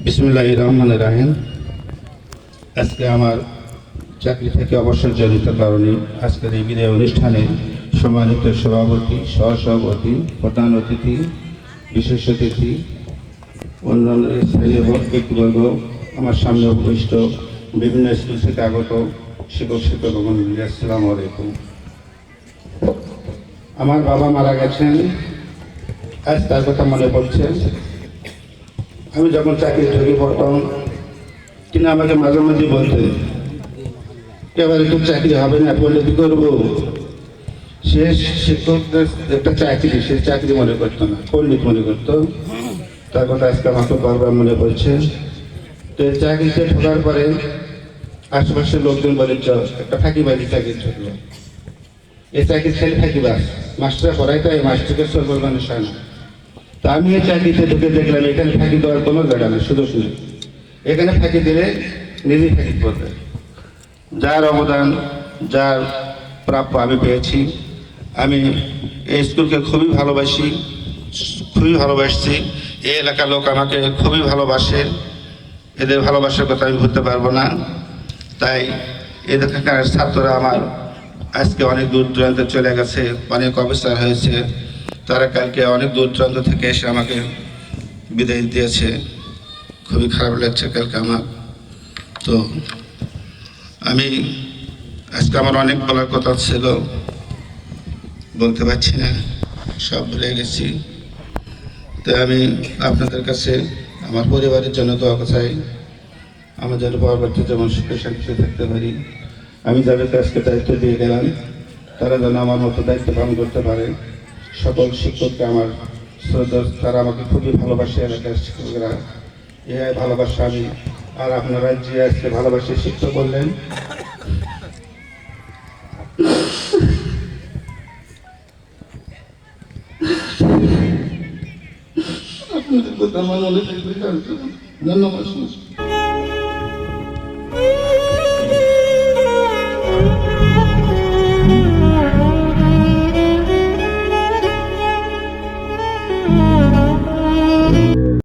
বিসমিল্লাহির রহমানির রহিম। আজকে আমার চাকরি থেকে অবসরজনিত কারণে আজকের এই বিদায় অনুষ্ঠানে সম্মানিত সভাপতি, সহসভাপতি, প্রধান অতিথি, বিশেষ অতিথি, অন্যান্য স্থানীয় ব্যক্তিবর্গ, আমার সামনে উপবিষ্ট বিভিন্ন স্কুল থেকে আগত শিক্ষক মণ্ডলী, আসসালামু আলাইকুম। আমার বাবা মারা গেছেন, আজ তার কথা মনে পড়ছে। আমি যখন চাকরি ঢুকে পড়তাম কিনা আমাকে মাঝে মাঝে বলতেন, এবারে তো চাকরি হবে না, বললে কি করবো? সে শিক্ষকদের একটা চাকরি, সে চাকরি মনে করতো না, পণ্ডিত মনে করতো। তার কথা আজকে আমাকে বারবার মনে পড়ছে। তো এই চাকরিতে ঢোকার পরে আশেপাশের লোকজন বলে, চল একটা ফাঁকিবাজি চাকরি ঢুকলো, এই চাকরি ছেলে ফাঁকিবাজ, মাস্টার পড়াই তাই মাস্টারকে সরকার মানুষ হয় না। তা আমি এই চাকরিতে ঢুকে দেখলাম এখানে ফাঁকি দেওয়ার কোনো জায়গা নেই, সুযোগ নেই। এখানে ফাঁকি দিলে নিজেই ফাঁকি পড়বে। যার অবদান, যার প্রাপ্য আমি পেয়েছি। আমি এই স্কুলকে খুবই ভালোবাসি, খুবই ভালোবাসছি। এই এলাকার লোক আমাকে খুবই ভালোবাসে, এদের ভালোবাসার কথা আমি ভুলতে পারবো না। তাই এখানকার ছাত্ররা আমার আজকে অনেক দূর দূরান্তে চলে গেছে, অনেক অফিসার হয়েছে, তারা কালকে অনেক দূর দূরান্ত থেকে এসে আমাকে বিদায় দিয়েছে। খুবই খারাপ লাগছে কালকে আমার। তো আমি আজকে আমার অনেক বলার কথা ছিল, বলতে পারছি না, সব ভুলে গেছি। তো আমি আপনাদের কাছে আমার পরিবারের জন্য দোয়া চাই, আমার যেন পরবর্তী যেমন সুখে শান্তিতে থাকতে পারি। আমি যাদেরকে আজকে দায়িত্ব দিয়ে গেলাম তারা যেন আমার মতো দায়িত্ব পালন করতে পারে। সকল শিক্ষককে আমার শ্রদ্ধা, তারা আমাকে খুবই ভালোবাসে, এলাকার শিক্ষকরা। এই ভালোবাসা আমি আর আপনারা যে আজকে ভালোবাসে শিক্ষক বললেন, আপনাদের কথা আমার মনে থাকবে। ধন্যবাদ।